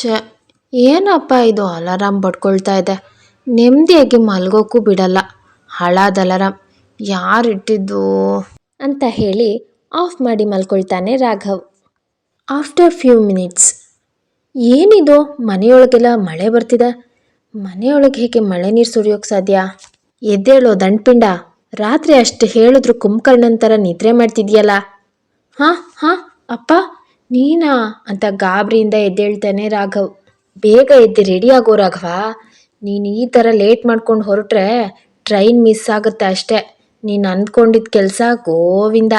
ಛೆ, ಏನಪ್ಪ ಇದು ಅಲಾರಾಮ್ ಬಡ್ಕೊಳ್ತಾ ಇದೆ. ನೆಮ್ಮದಿಯಾಗಿ ಮಲ್ಗೋಕ್ಕೂ ಬಿಡಲ್ಲ. ಹಾಳಾದ ಅಲಾರಾಮ್ ಯಾರಿಟ್ಟಿದ್ದು ಅಂತ ಹೇಳಿ ಆಫ್ ಮಾಡಿ ಮಲ್ಕೊಳ್ತಾನೆ ರಾಘವ್. ಆಫ್ಟರ್ ಫ್ಯೂ ಮಿನಿಟ್ಸ್, ಏನಿದು ಮನೆಯೊಳಗೆಲ್ಲ ಮಳೆ ಬರ್ತಿದೆ. ಮನೆಯೊಳಗೆ ಹೇಗೆ ಮಳೆ ನೀರು ಸುರಿಯೋಕ್ಕೆ ಸಾಧ್ಯ? ಎದ್ದೇಳೋ ದಂಡ್ಪಿಂಡ, ರಾತ್ರಿ ಅಷ್ಟು ಹೇಳಿದ್ರು ಕುಂಭಕರ್ಣನ್ ನಿದ್ರೆ ಮಾಡ್ತಿದ್ಯಲ್ಲ. ಹಾಂ ಹಾಂ, ಅಪ್ಪ ನೀನಾ ಅಂತ ಗಾಬರಿಯಿಂದ ಎದ್ದೇಳ್ತಾನೆ ರಾಘವ್. ಬೇಗ ಎದ್ದು ರೆಡಿ ಆಗೋ ರಾಘವ, ನೀನು ಈ ಥರ ಲೇಟ್ ಮಾಡ್ಕೊಂಡು ಹೊರಟ್ರೆ ಟ್ರೈನ್ ಮಿಸ್ ಆಗುತ್ತೆ ಅಷ್ಟೇ. ನೀನು ಅಂದ್ಕೊಂಡಿದ್ದ ಕೆಲಸ ಗೋವಿಂದ.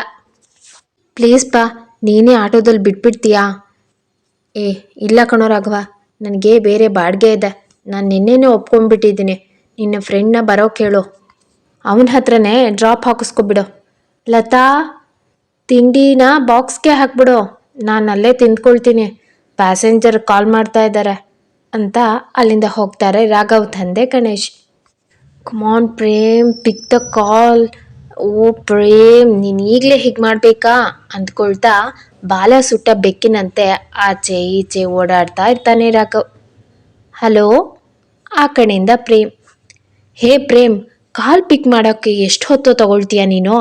ಪ್ಲೀಸ್ ಪಾ, ನೀನೇ ಆಟೋದಲ್ಲಿ ಬಿಟ್ಬಿಡ್ತೀಯಾ? ಏ ಇಲ್ಲ ಕಣೋ ರಾಘವ, ನನಗೆ ಬೇರೆ ಬಾಡಿಗೆ ಇದೆ. ನಾನು ನಿನ್ನೆನೇ ಒಪ್ಕೊಂಡ್ಬಿಟ್ಟಿದ್ದೀನಿ. ನಿನ್ನ ಫ್ರೆಂಡ್ನ ಬರೋಕ್ಕೆ ಹೇಳು, ಅವನ ಹತ್ರನೇ ಡ್ರಾಪ್ ಹಾಕಿಸ್ಕೊಬಿಡು. ಲತಾ, ತಿಂಡಿನ ಬಾಕ್ಸ್ಗೆ ಹಾಕ್ಬಿಡು, ನಾನು ಅಲ್ಲೇ ತಿಂದ್ಕೊಳ್ತೀನಿ. ಪ್ಯಾಸೆಂಜರ್ ಕಾಲ್ ಮಾಡ್ತಾ ಇದ್ದಾರೆ ಅಂತ ಅಲ್ಲಿಂದ ಹೋಗ್ತಾರೆ ರಾಘವ್ ತಂದೆ ಗಣೇಶ್. ಕಮಾನ್ ಪ್ರೇಮ್, ಪಿಕ್ ದ ಕಾಲ್. ಓ ಪ್ರೇಮ್, ನೀನು ಈಗಲೇ ಹೀಗೆ ಮಾಡಬೇಕಾ ಅಂದ್ಕೊಳ್ತಾ ಬಾಲ ಸುಟ್ಟ ಬೆಕ್ಕಿನಂತೆ ಆಚೆ ಈಚೆ ಓಡಾಡ್ತಾ ಇರ್ತಾನೆ ರಾಘವ್. ಹಲೋ, ಆ ಕಡೆಯಿಂದ ಪ್ರೇಮ್. ಹೇ ಪ್ರೇಮ್, ಕಾಲ್ ಪಿಕ್ ಮಾಡೋಕ್ಕೆ ಎಷ್ಟು ಹೊತ್ತು ತಗೊಳ್ತೀಯ ನೀನು?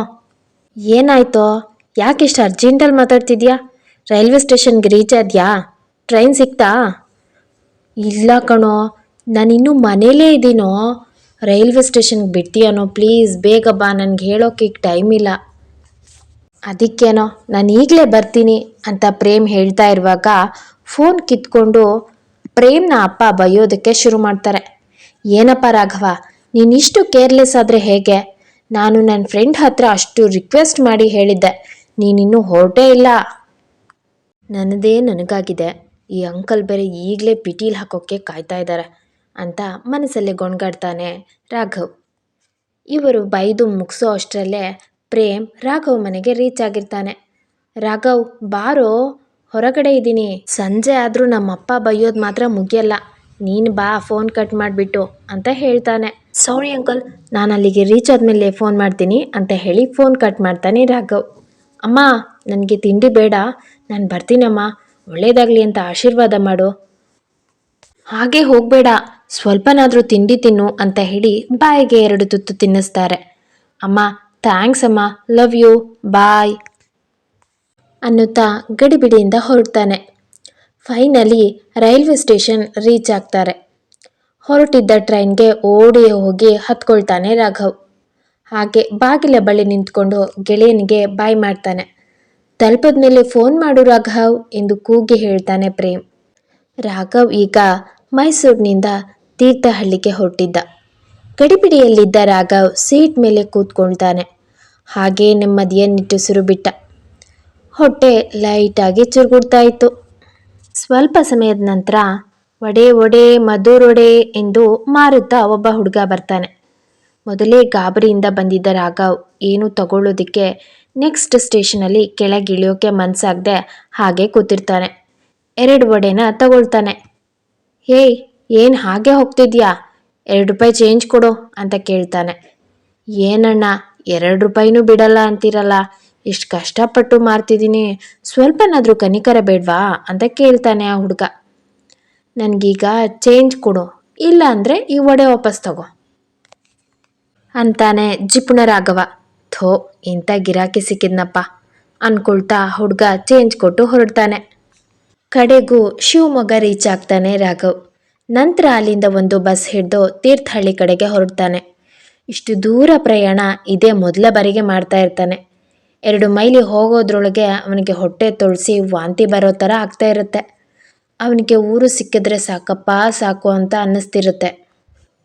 ಏನಾಯ್ತೋ, ಯಾಕೆ ಇಷ್ಟು ಅರ್ಜೆಂಟಲ್ಲಿ ಮಾತಾಡ್ತಿದ್ಯಾ? ರೈಲ್ವೆ ಸ್ಟೇಷನ್ಗೆ ರೀಚ್ ಆದ್ಯಾ? ಟ್ರೈನ್ ಸಿಕ್ತಾ? ಇಲ್ಲ ಕಣೋ, ನಾನಿನ್ನೂ ಮನೇಲೇ ಇದ್ದೀನೋ. ರೈಲ್ವೆ ಸ್ಟೇಷನ್ಗೆ ಬಿಡ್ತೀಯನೋ ಪ್ಲೀಸ್, ಬೇಗ ಬಾ, ನನಗೆ ಹೇಳೋಕ್ಕೆ ಈಗ ಟೈಮ್ ಇಲ್ಲ. ಅದಕ್ಕೇನೋ, ನಾನು ಈಗಲೇ ಬರ್ತೀನಿ ಅಂತ ಪ್ರೇಮ್ ಹೇಳ್ತಾ ಇರುವಾಗ ಫೋನ್ ಕಿತ್ಕೊಂಡು ಪ್ರೇಮ್ನ ಅಪ್ಪ ಬೈಯೋದಕ್ಕೆ ಶುರು ಮಾಡ್ತಾರೆ. ಏನಪ್ಪ ರಾಘವ, ನೀನಿಷ್ಟು ಕೇರ್ಲೆಸ್ ಆದರೆ ಹೇಗೆ? ನಾನು ನನ್ನ ಫ್ರೆಂಡ್ ಹತ್ರ ಅಷ್ಟು ರಿಕ್ವೆಸ್ಟ್ ಮಾಡಿ ಹೇಳಿದ್ದೆ, ನೀನಿನ್ನೂ ಹೊರಟೇ ಇಲ್ಲ. ನನ್ನದೇ ನನಗಾಗಿದೆ, ಈ ಅಂಕಲ್ ಬೇರೆ ಈಗಲೇ ಪಿಟೀಲ್ ಹಾಕೋಕ್ಕೆ ಕಾಯ್ತಾ ಇದ್ದಾರೆ ಅಂತ ಮನಸ್ಸಲ್ಲೇ ಗೊಣ್ಗಾಡ್ತಾನೆ ರಾಘವ್. ಇವರು ಬೈದು ಮುಗಿಸೋ ಅಷ್ಟರಲ್ಲೇ ಪ್ರೇಮ್ ರಾಘವ್ ಮನೆಗೆ ರೀಚ್ ಆಗಿರ್ತಾನೆ. ರಾಘವ್ ಬಾರೋ, ಹೊರಗಡೆ ಇದ್ದೀನಿ. ಸಂಜೆ ಆದರೂ ನಮ್ಮಪ್ಪ ಬೈಯೋದು ಮಾತ್ರ ಮುಗಿಯಲ್ಲ. ನೀನು ಬಾ, ಫೋನ್ ಕಟ್ ಮಾಡಿಬಿಟ್ಟು ಅಂತ ಹೇಳ್ತಾನೆ. ಸಾರಿ ಅಂಕಲ್, ನಾನು ಅಲ್ಲಿಗೆ ರೀಚ್ ಆದಮೇಲೆ ಫೋನ್ ಮಾಡ್ತೀನಿ ಅಂತ ಹೇಳಿ ಫೋನ್ ಕಟ್ ಮಾಡ್ತಾನೆ ರಾಘವ್. ಅಮ್ಮ, ನನಗೆ ತಿಂಡಿ ಬೇಡ, ನಾನು ಬರ್ತೀನಮ್ಮ, ಒಳ್ಳೇದಾಗಲಿ ಅಂತ ಆಶೀರ್ವಾದ ಮಾಡು. ಹಾಗೆ ಹೋಗಬೇಡ, ಸ್ವಲ್ಪನಾದರೂ ತಿಂಡಿ ತಿನ್ನು ಅಂತ ಹೇಳಿ ಬಾಯಿಗೆ 2 ತುತ್ತು ತಿನ್ನಿಸ್ತಾರೆ. ಅಮ್ಮ ಥ್ಯಾಂಕ್ಸ್ ಅಮ್ಮ, ಲವ್ ಯು, ಬಾಯ್ ಅನ್ನುತ್ತಾ ಗಡಿಬಿಡಿಯಿಂದ ಹೊರಡ್ತಾನೆ. ಫೈನಲಿ ರೈಲ್ವೆ ಸ್ಟೇಷನ್ ರೀಚ್ ಆಗ್ತಾರೆ. ಹೊರಟಿದ್ದ ಟ್ರೈನ್ಗೆ ಓಡಿ ಹೋಗಿ ಹತ್ಕೊಳ್ತಾನೆ ರಾಘವ್. ಹಾಗೆ ಬಾಗಿಲ ಬಳಿ ನಿಂತ್ಕೊಂಡು ಗೆಳೆಯನಿಗೆ ಬಾಯ್ ಮಾಡ್ತಾನೆ. ತಲುಪದ ಮೇಲೆ ಫೋನ್ ಮಾಡು ರಾಘವ್ ಎಂದು ಕೂಗಿ ಹೇಳ್ತಾನೆ ಪ್ರೇಮ್. ರಾಘವ್ ಈಗ ಮೈಸೂರಿನಿಂದ ತೀರ್ಥಹಳ್ಳಿಗೆ ಹೊರಟಿದ್ದ. ಗಡಿಬಿಡಿಯಲ್ಲಿದ್ದ ರಾಘವ್ ಸೀಟ್ ಮೇಲೆ ಕೂತ್ಕೊಳ್ತಾನೆ. ಹಾಗೇ ನೆಮ್ಮದಿಯ ನಿಟ್ಟುಸಿರು ಬಿಟ್ಟ. ಹೊಟ್ಟೆ ಲೈಟಾಗಿ ಚುರುಗುಡ್ತಾ ಇತ್ತು. ಸ್ವಲ್ಪ ಸಮಯದ ನಂತರ ಒಡೆ ಒಡೆ ಮಧುರೊಡೆ ಎಂದು ಮಾರುತ್ತಾ ಒಬ್ಬ ಹುಡುಗ ಬರ್ತಾನೆ. ಮೊದಲೇ ಗಾಬರಿಯಿಂದ ಬಂದಿದ್ದ ರಾಘವ್ ಏನು ತಗೊಳ್ಳೋದಕ್ಕೆ ನೆಕ್ಸ್ಟ್ ಸ್ಟೇಷನಲ್ಲಿ ಕೆಳಗಿಳಿಯೋಕೆ ಮನಸ್ಸಾಗದೆ ಹಾಗೆ ಕೂತಿರ್ತಾನೆ. 2 ವಡೆನ ತಗೊಳ್ತಾನೆ. ಹೇಯ್, ಏನು ಹಾಗೆ ಹೋಗ್ತಿದ್ಯಾ? 2 ರೂಪಾಯಿ ಚೇಂಜ್ ಕೊಡು ಅಂತ ಕೇಳ್ತಾನೆ. ಏನಣ್ಣ, 2 ರೂಪಾಯಿನೂ ಬಿಡಲ್ಲ ಅಂತೀರಲ್ಲ, ಇಷ್ಟು ಕಷ್ಟಪಟ್ಟು ಮಾರ್ತಿದ್ದೀನಿ, ಸ್ವಲ್ಪನಾದರೂ ಕನಿಕರ ಬೇಡವಾ ಅಂತ ಕೇಳ್ತಾನೆ ಆ ಹುಡುಗ. ನನಗೀಗ ಚೇಂಜ್ ಕೊಡು, ಇಲ್ಲ ಅಂದರೆ ಈ ವಡೆ ವಾಪಸ್ ತಗೋ ಅಂತಾನೆ ಜಿಪುಣ ರಾಘವ. ಥೋ, ಇಂಥ ಗಿರಾಕಿ ಸಿಕ್ಕಿದ್ನಪ್ಪ ಅಂದ್ಕೊಳ್ತಾ ಹುಡುಗ ಚೇಂಜ್ ಕೊಟ್ಟು ಹೊರಡ್ತಾನೆ. ಕಡೆಗೂ ಶಿವಮೊಗ್ಗ ರೀಚ್ ಆಗ್ತಾನೆ ರಾಘವ್. ನಂತರ ಅಲ್ಲಿಂದ ಒಂದು ಬಸ್ ಹಿಡಿದು ತೀರ್ಥಹಳ್ಳಿ ಕಡೆಗೆ ಹೊರಡ್ತಾನೆ. ಇಷ್ಟು ದೂರ ಪ್ರಯಾಣ ಇದೇ ಮೊದಲ ಬಾರಿಗೆ ಮಾಡ್ತಾ ಇರ್ತಾನೆ. 2 ಮೈಲಿ ಹೋಗೋದ್ರೊಳಗೆ ಅವನಿಗೆ ಹೊಟ್ಟೆ ತೊಳಸಿ ವಾಂತಿ ಬರೋ ಥರ ಆಗ್ತಾ ಇರುತ್ತೆ. ಅವನಿಗೆ ಊರು ಸಿಕ್ಕಿದ್ರೆ ಸಾಕಪ್ಪ ಸಾಕು ಅಂತ ಅನ್ನಿಸ್ತಿರುತ್ತೆ.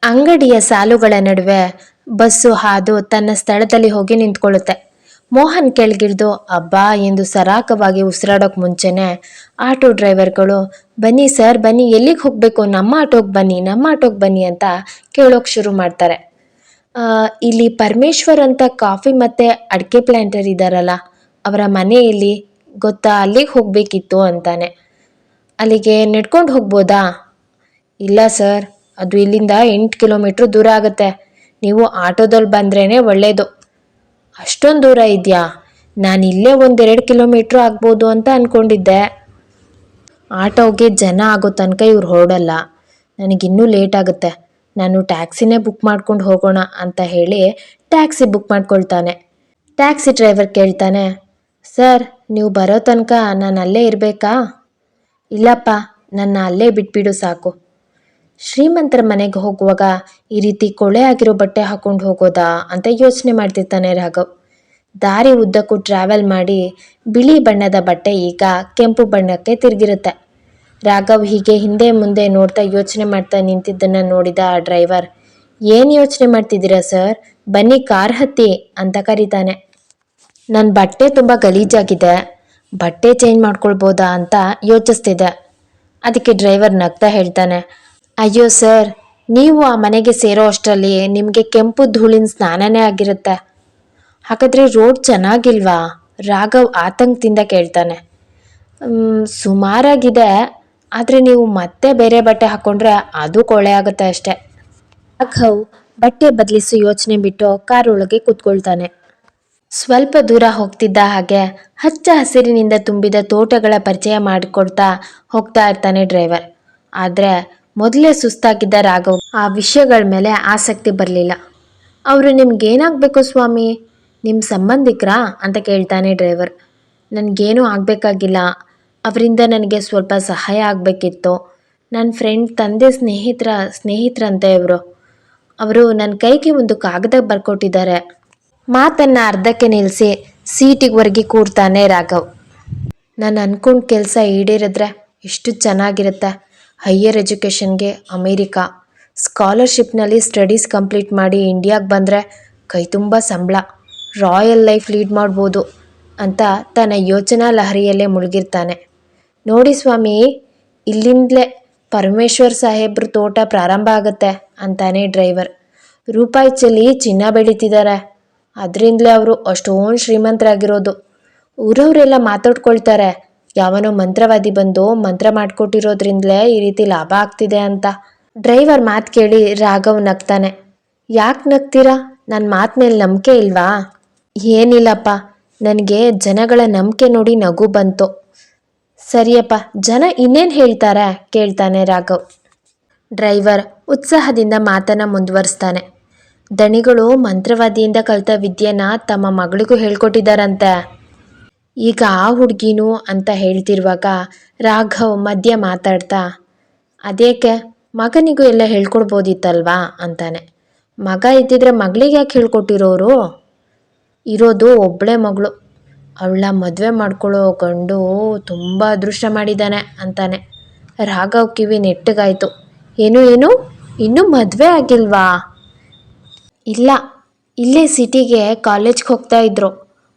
ಅಂಗಡಿಯ ಸಾಲುಗಳ ನಡುವೆ ಬಸ್ಸು ಹಾದು ತನ್ನ ಸ್ಥಳದಲ್ಲಿ ಹೋಗಿ ನಿಂತ್ಕೊಳ್ಳುತ್ತೆ. ಮೋಹನ್ ಕೆಳಗಿಳಿದು ಅಬ್ಬಾ ಎಂದು ಸರಾಗವಾಗಿ ಉಸಿರಾಡೋಕೆ ಮುಂಚೆನೆ ಆಟೋ ಡ್ರೈವರ್ಗಳು ಬನ್ನಿ ಸರ್ ಬನ್ನಿ, ಎಲ್ಲಿಗೆ ಹೋಗಬೇಕು, ನಮ್ಮ ಆಟೋಗೆ ಬನ್ನಿ, ನಮ್ಮ ಆಟೋಗೆ ಬನ್ನಿ ಅಂತ ಕೇಳೋಕೆ ಶುರು ಮಾಡ್ತಾರೆ. ಇಲ್ಲಿ ಪರಮೇಶ್ವರ್ ಅಂತ ಕಾಫಿ ಮತ್ತು ಅಡಿಕೆ ಪ್ಲ್ಯಾಂಟರ್ ಇದ್ದಾರಲ್ಲ, ಅವರ ಮನೆಯಲ್ಲಿ ಗೊತ್ತಾ, ಅಲ್ಲಿಗೆ ಹೋಗಬೇಕಿತ್ತು ಅಂತಾನೆ. ಅಲ್ಲಿಗೆ ನಡ್ಕೊಂಡು ಹೋಗ್ಬೋದಾ? ಇಲ್ಲ ಸರ್, ಅದು ಇಲ್ಲಿಂದ 8 ಕಿಲೋಮೀಟ್ರ್ ದೂರ ಆಗುತ್ತೆ. ನೀವು ಆಟೋದಲ್ಲಿ ಬಂದ್ರೇ ಒಳ್ಳೆಯದು. ಅಷ್ಟೊಂದು ದೂರ ಇದೆಯಾ? ನಾನು ಇಲ್ಲೇ 1-2 ಕಿಲೋಮೀಟ್ರ್ ಆಗ್ಬೋದು ಅಂತ ಅಂದ್ಕೊಂಡಿದ್ದೆ. ಆಟೋಗೆ ಜನ ಆಗೋ ತನಕ ಇವ್ರು ಹೊರಡಲ್ಲ. ನನಗಿನ್ನೂ ಲೇಟ್ ಆಗುತ್ತೆ. ನಾನು ಟ್ಯಾಕ್ಸಿನೇ ಬುಕ್ ಮಾಡ್ಕೊಂಡು ಹೋಗೋಣ ಅಂತ ಹೇಳಿ ಟ್ಯಾಕ್ಸಿ ಬುಕ್ ಮಾಡ್ಕೊಳ್ತಾನೆ. ಟ್ಯಾಕ್ಸಿ ಡ್ರೈವರ್ ಕೇಳ್ತಾನೆ, ಸರ್ ನೀವು ಬರೋ ತನಕ ನಾನು ಅಲ್ಲೇ ಇರಬೇಕಾ? ಇಲ್ಲಪ್ಪ, ನನ್ನ ಅಲ್ಲೇ ಬಿಟ್ಬಿಡು ಸಾಕು. ಶ್ರೀಮಂತರ ಮನೆಗೆ ಹೋಗುವಾಗ ಈ ರೀತಿ ಕೊಳೆ ಆಗಿರೋ ಬಟ್ಟೆ ಹಾಕೊಂಡು ಹೋಗೋದಾ ಅಂತ ಯೋಚನೆ ಮಾಡ್ತಿರ್ತಾನೆ ರಾಘವ್. ದಾರಿ ಉದ್ದಕ್ಕೂ ಟ್ರಾವೆಲ್ ಮಾಡಿ ಬಿಳಿ ಬಣ್ಣದ ಬಟ್ಟೆ ಈಗ ಕೆಂಪು ಬಣ್ಣಕ್ಕೆ ತಿರುಗಿರುತ್ತೆ. ರಾಘವ್ ಹೀಗೆ ಹಿಂದೆ ಮುಂದೆ ನೋಡ್ತಾ ಯೋಚನೆ ಮಾಡ್ತಾ ನಿಂತಿದ್ದನ್ನು ನೋಡಿದ ಆ ಡ್ರೈವರ್, ಏನು ಯೋಚನೆ ಮಾಡ್ತಿದ್ದೀರಾ ಸರ್, ಬನ್ನಿ ಕಾರ್ ಹತ್ತಿ ಅಂತ ಕರೀತಾನೆ. ನನ್ನ ಬಟ್ಟೆ ತುಂಬ ಗಲೀಜಾಗಿದೆ, ಬಟ್ಟೆ ಚೇಂಜ್ ಮಾಡ್ಕೊಳ್ಬೋದಾ ಅಂತ ಯೋಚಿಸ್ತಿದ್ದೆ. ಅದಕ್ಕೆ ಡ್ರೈವರ್ ನಗ್ತಾ ಹೇಳ್ತಾನೆ, ಅಯ್ಯೋ ಸರ್, ನೀವು ಆ ಮನೆಗೆ ಸೇರೋ ಅಷ್ಟರಲ್ಲಿ ನಿಮಗೆ ಕೆಂಪು ಧೂಳಿನ ಸ್ನಾನನೇ ಆಗಿರುತ್ತೆ. ಹಾಗಾದರೆ ರೋಡ್ ಚೆನ್ನಾಗಿಲ್ವಾ? ರಾಘವ್ ಆತಂಕದಿಂದ ಕೇಳ್ತಾನೆ. ಸುಮಾರಾಗಿದೆ, ಆದರೆ ನೀವು ಮತ್ತೆ ಬೇರೆ ಬಟ್ಟೆ ಹಾಕ್ಕೊಂಡ್ರೆ ಅದು ಕೊಳೆ ಆಗುತ್ತೆ ಅಷ್ಟೆ. ರಾಘವ್ ಬಟ್ಟೆ ಬದಲಿಸೋ ಯೋಚನೆ ಬಿಟ್ಟು ಕಾರ್ ಒಳಗೆ ಕೂತ್ಕೊಳ್ತಾನೆ. ಸ್ವಲ್ಪ ದೂರ ಹೋಗ್ತಿದ್ದ ಹಾಗೆ ಹಚ್ಚ ಹಸಿರಿನಿಂದ ತುಂಬಿದ ತೋಟಗಳ ಪರಿಚಯ ಮಾಡಿಕೊಡ್ತಾ ಹೋಗ್ತಾ ಇರ್ತಾನೆ ಡ್ರೈವರ್. ಆದರೆ ಮೊದಲೇ ಸುಸ್ತಾಗಿದ್ದ ರಾಘವ್ ಆ ವಿಷಯಗಳ ಮೇಲೆ ಆಸಕ್ತಿ ಬರಲಿಲ್ಲ. ಅವರು ನಿಮ್ಗೇನಾಗಬೇಕು ಸ್ವಾಮಿ, ನಿಮ್ಮ ಸಂಬಂಧಿಕರಾ ಅಂತ ಕೇಳ್ತಾನೆ ಡ್ರೈವರ್. ನನಗೇನೂ ಆಗಬೇಕಾಗಿಲ್ಲ, ಅವರಿಂದ ನನಗೆ ಸ್ವಲ್ಪ ಸಹಾಯ ಆಗಬೇಕಿತ್ತು. ನನ್ನ ಫ್ರೆಂಡ್ ತಂದೆ ಸ್ನೇಹಿತರಂತೆ ಅವರು ನನ್ನ ಕೈಗೆ ಒಂದು ಕಾಗದ ಬರ್ಕೊಟ್ಟಿದ್ದಾರೆ. ಮಾತನ್ನು ಅರ್ಧಕ್ಕೆ ನಿಲ್ಲಿಸಿ ಸೀಟಿಗೆ ಒರಗಿ ಕೂರ್ತಾನೆ ರಾಘವ್. ನಾನು ಅಂದ್ಕೊಂಡ ಕೆಲಸ ಈಡೇರಿದ್ರೆ ಎಷ್ಟು ಚೆನ್ನಾಗಿರುತ್ತೆ. ಹೈಯರ್ ಎಜುಕೇಷನ್ಗೆ ಅಮೇರಿಕಾ, ಸ್ಕಾಲರ್ಶಿಪ್ನಲ್ಲಿ ಸ್ಟಡೀಸ್ ಕಂಪ್ಲೀಟ್ ಮಾಡಿ ಇಂಡಿಯಾಗೆ ಬಂದರೆ ಕೈ ತುಂಬ ಸಂಬಳ, ರಾಯಲ್ ಲೈಫ್ ಲೀಡ್ ಮಾಡ್ಬೋದು ಅಂತ ತನ್ನ ಯೋಚನಾ ಲಹರಿಯಲ್ಲೇ ಮುಳುಗಿರ್ತಾನೆ. ನೋಡಿ ಸ್ವಾಮಿ, ಇಲ್ಲಿಂದಲೇ ಪರಮೇಶ್ವರ್ ಸಾಹೇಬ್ರ ತೋಟ ಪ್ರಾರಂಭ ಆಗುತ್ತೆ ಅಂತಾನೆ ಡ್ರೈವರ್. ರೂಪಾಯಿ ಚೆಲ್ಲಿ ಚಿನ್ನ ಬೆಳೀತಿದ್ದಾರೆ, ಅದರಿಂದಲೇ ಅವರು ಅಷ್ಟೊಂದು ಶ್ರೀಮಂತರಾಗಿರೋದು. ಊರವರೆಲ್ಲ ಮಾತಾಡ್ಕೊಳ್ತಾರೆ, ಯಾವನೋ ಮಂತ್ರವಾದಿ ಬಂದು ಮಂತ್ರ ಮಾಡಿಕೊಟ್ಟಿರೋದ್ರಿಂದಲೇ ಈ ರೀತಿ ಲಾಭ ಆಗ್ತಿದೆ ಅಂತ. ಡ್ರೈವರ್ ಮಾತು ಕೇಳಿ ರಾಘವ್ ನಗ್ತಾನೆ. ಯಾಕೆ ನಗ್ತೀರಾ? ನನ್ನ ಮಾತು ಮೇಲೆ ನಂಬಿಕೆ ಇಲ್ವಾ? ಏನಿಲ್ಲಪ್ಪ, ನನಗೆ ಜನಗಳ ನಂಬಿಕೆ ನೋಡಿ ನಗು ಬಂತು. ಸರಿಯಪ್ಪ, ಜನ ಇನ್ನೇನು ಹೇಳ್ತಾರೆ ಕೇಳ್ತಾನೆ ರಾಘವ್. ಡ್ರೈವರ್ ಉತ್ಸಾಹದಿಂದ ಮಾತನ್ನು ಮುಂದುವರಿಸ್ತಾನೆ. ದಣಿಗಳು ಮಂತ್ರವಾದಿಯಿಂದ ಕಲಿತ ವಿದ್ಯೆನ ತಮ್ಮ ಮಗಳಿಗೂ ಹೇಳ್ಕೊಟ್ಟಿದ್ದಾರಂತೆ. ಈಗ ಆ ಹುಡುಗಿನೂ ಅಂತ ಹೇಳ್ತಿರುವಾಗ ರಾಘವ್ ಮಧ್ಯ ಮಾತಾಡ್ತಾ, ಅದೇಕೆ, ಮಗನಿಗೂ ಎಲ್ಲ ಹೇಳ್ಕೊಡ್ಬೋದಿತ್ತಲ್ವಾ ಅಂತಾನೆ. ಮಗ ಇದ್ದಿದ್ರೆ ಮಗಳಿಗೆ ಯಾಕೆ ಹೇಳ್ಕೊಟ್ಟಿರೋರು? ಇರೋದು ಒಬ್ಬಳೇ ಮಗಳು, ಅವಳ ಮದುವೆ ಮಾಡ್ಕೊಳ್ಳೋ ಗಂಡು ತುಂಬ ಅದೃಷ್ಟ ಮಾಡಿದ್ದಾನೆ ಅಂತಾನೆ. ರಾಘವ್ ಕಿವಿ ನೆಟ್ಟಗಾಯಿತು. ಏನು ಇನ್ನೂ ಮದುವೆ ಆಗಿಲ್ವಾ? ಇಲ್ಲ, ಇಲ್ಲೇ ಸಿಟಿಗೆ ಕಾಲೇಜ್ಗೆ ಹೋಗ್ತಾ ಇದ್ರು,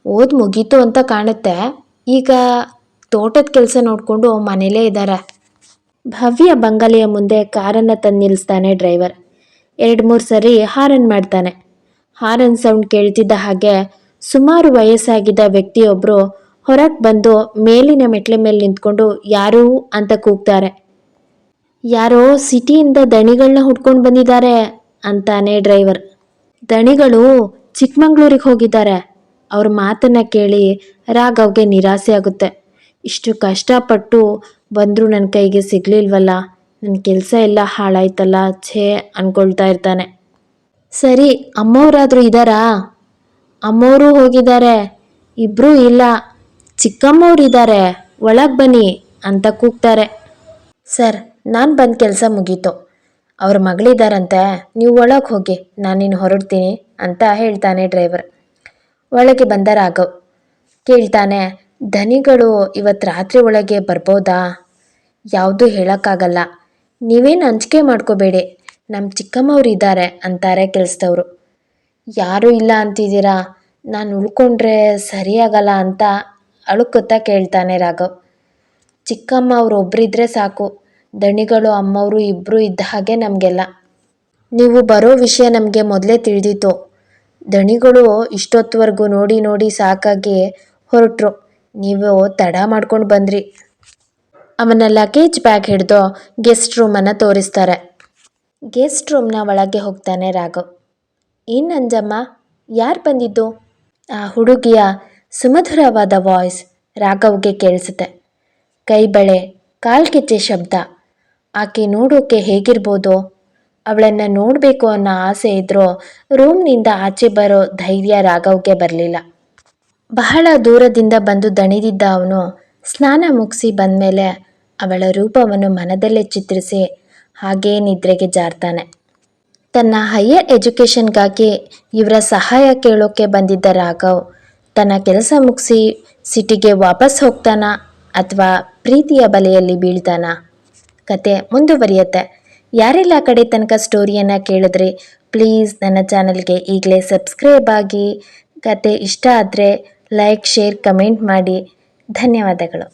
ಓದ್ ಮುಗೀತು ಅಂತ ಕಾಣುತ್ತೆ. ಈಗ ತೋಟದ ಕೆಲಸ ನೋಡಿಕೊಂಡು ಮನೇಲೇ ಇದ್ದಾರೆ. ಭವ್ಯ ಬಂಗಲೆಯ ಮುಂದೆ ಕಾರನ್ನು ತಂದು ನಿಲ್ಲಿಸ್ತಾನೆ ಡ್ರೈವರ್. 2-3 ಸರಿ ಹಾರನ್ ಮಾಡ್ತಾನೆ. ಹಾರನ್ ಸೌಂಡ್ ಕೇಳ್ತಿದ್ದ ಹಾಗೆ ಸುಮಾರು ವಯಸ್ಸಾಗಿದ್ದ ವ್ಯಕ್ತಿಯೊಬ್ಬರು ಹೊರಗೆ ಬಂದು ಮೇಲಿನ ಮೆಟ್ಲೆ ಮೇಲೆ ನಿಂತ್ಕೊಂಡು ಯಾರು ಅಂತ ಕೂಗ್ತಾರೆ. ಯಾರೋ ಸಿಟಿಯಿಂದ ದಣಿಗಳನ್ನ ಹುಡ್ಕೊಂಡು ಬಂದಿದ್ದಾರೆ ಅಂತಾನೆ ಡ್ರೈವರ್. ದಣಿಗಳು ಚಿಕ್ಕಮಂಗ್ಳೂರಿಗೆ ಹೋಗಿದ್ದಾರೆ. ಅವ್ರ ಮಾತನ್ನು ಕೇಳಿ ರಾಘವ್ಗೆ ನಿರಾಸೆ ಆಗುತ್ತೆ. ಇಷ್ಟು ಕಷ್ಟಪಟ್ಟು ಬಂದರೂ ನನ್ನ ಕೈಗೆ ಸಿಗಲಿಲ್ವಲ್ಲ, ನನ್ನ ಕೆಲಸ ಎಲ್ಲ ಹಾಳಾಯ್ತಲ್ಲ, ಛೇ ಅಂದ್ಕೊಳ್ತಾ ಇರ್ತಾನೆ. ಸರಿ, ಅಮ್ಮವರಾದರೂ ಇದ್ದಾರಾ? ಅಮ್ಮವರು ಹೋಗಿದ್ದಾರೆ, ಇಬ್ಬರೂ ಇಲ್ಲ, ಚಿಕ್ಕಮ್ಮವ್ರು ಇದ್ದಾರೆ, ಒಳಗೆ ಬನ್ನಿ ಅಂತ ಕೂಗ್ತಾರೆ. ಸರ್, ನಾನು ಬಂದ ಕೆಲಸ ಮುಗೀತು, ಅವ್ರ ಮಗಳಿದ್ದಾರಂತೆ, ನೀವು ಒಳಗೆ ಹೋಗಿ, ನಾನಿನ್ನು ಹೊರಡ್ತೀನಿ ಅಂತ ಹೇಳ್ತಾನೆ ಡ್ರೈವರ್. ಒಳಗೆ ಬಂದ ರಾಘವ್ ಕೇಳ್ತಾನೆ, ದನಿಗಳು ಇವತ್ತು ರಾತ್ರಿ ಒಳಗೆ ಬರ್ಬೋದಾ? ಯಾವುದೂ ಹೇಳೋಕ್ಕಾಗಲ್ಲ, ನೀವೇನು ಅಂಜಿಕೆ ಮಾಡ್ಕೋಬೇಡಿ, ನಮ್ಮ ಚಿಕ್ಕಮ್ಮವ್ರು ಇದ್ದಾರೆ ಅಂತಾರೆ ಕೆಲಸದವರು. ಯಾರೂ ಇಲ್ಲ ಅಂತಿದ್ದೀರಾ, ನಾನು ಉಳ್ಕೊಂಡ್ರೆ ಸರಿಯಾಗಲ್ಲ ಅಂತ ಅಳುಕುತ್ತಾ ಕೇಳ್ತಾನೆ ರಾಘವ್. ಚಿಕ್ಕಮ್ಮ ಅವರು ಒಬ್ಬರಿದ್ರೆ ಸಾಕು, ದಣಿಗಳು ಅಮ್ಮವರು ಇಬ್ಬರು ಇದ್ದ ಹಾಗೆ ನಮಗೆಲ್ಲ. ನೀವು ಬರೋ ವಿಷಯ ನಮಗೆ ಮೊದಲೇ ತಿಳಿದಿತ್ತು. ದಣಿಗಳು ಇಷ್ಟೊತ್ತವರೆಗೂ ನೋಡಿ ನೋಡಿ ಸಾಕಾಗಿ ಹೊರಟರು, ನೀವು ತಡ ಮಾಡ್ಕೊಂಡು ಬಂದ್ರಿ. ಅವನ ಲಗೇಜ್ ಬ್ಯಾಗ್ ಹಿಡಿದು ಗೆಸ್ಟ್ ರೂಮನ್ನು ತೋರಿಸ್ತಾರೆ. ಗೆಸ್ಟ್ ರೂಮ್ನ ಒಳಗೆ ಹೋಗ್ತಾನೆ ರಾಘವ್. ಏನು ಅಂಜಮ್ಮ, ಯಾರು ಬಂದಿದ್ದು? ಆ ಹುಡುಗಿಯ ಸುಮಧುರವಾದ ವಾಯ್ಸ್ ರಾಘವ್ಗೆ ಕೇಳಿಸುತ್ತೆ. ಕೈ ಬಳೆ, ಕಾಲ್ಗೆಜ್ಜೆ ಶಬ್ದ. ಆಕೆ ನೋಡೋಕೆ ಹೇಗಿರ್ಬೋದು? ಅವಳನ್ನು ನೋಡಬೇಕು ಅನ್ನೋ ಆಸೆ ಇದ್ರೂ ರೂಮ್ನಿಂದ ಆಚೆ ಬರೋ ಧೈರ್ಯ ರಾಘವ್ಗೆ ಬರಲಿಲ್ಲ. ಬಹಳ ದೂರದಿಂದ ಬಂದು ದಣಿದಿದ್ದ ಅವನು ಸ್ನಾನ ಮುಗಿಸಿ ಬಂದಮೇಲೆ ಅವಳ ರೂಪವನ್ನು ಮನದಲ್ಲೇ ಚಿತ್ರಿಸಿ ಹಾಗೇ ನಿದ್ರೆಗೆ ಜಾರ್ತಾನೆ. ತನ್ನ ಹೈಯರ್ ಎಜುಕೇಷನ್ಗಾಗಿ ಇವರ ಸಹಾಯ ಕೇಳೋಕ್ಕೆ ಬಂದಿದ್ದ ರಾಘವ್ ತನ್ನ ಕೆಲಸ ಮುಗಿಸಿ ಸಿಟಿಗೆ ವಾಪಸ್ ಹೋಗ್ತಾನಾ ಅಥವಾ ಪ್ರೀತಿಯ ಬಲೆಯಲ್ಲಿ ಬೀಳ್ತಾನಾ? ಕತೆ ಮುಂದುವರಿಯುತ್ತೆ. ಯಾರೆಲ್ಲ ಕಡೆ ತನಕ ಸ್ಟೋರಿಯನ್ನು ಕೇಳಿದ್ರಿ, ಪ್ಲೀಸ್ ನನ್ನ ಚಾನಲ್ಗೆ ಈಗಲೇ ಸಬ್ಸ್ಕ್ರೈಬ್ ಆಗಿ. ಕತೆ ಇಷ್ಟ ಆದರೆ ಲೈಕ್, ಶೇರ್, ಕಮೆಂಟ್ ಮಾಡಿ. ಧನ್ಯವಾದಗಳು.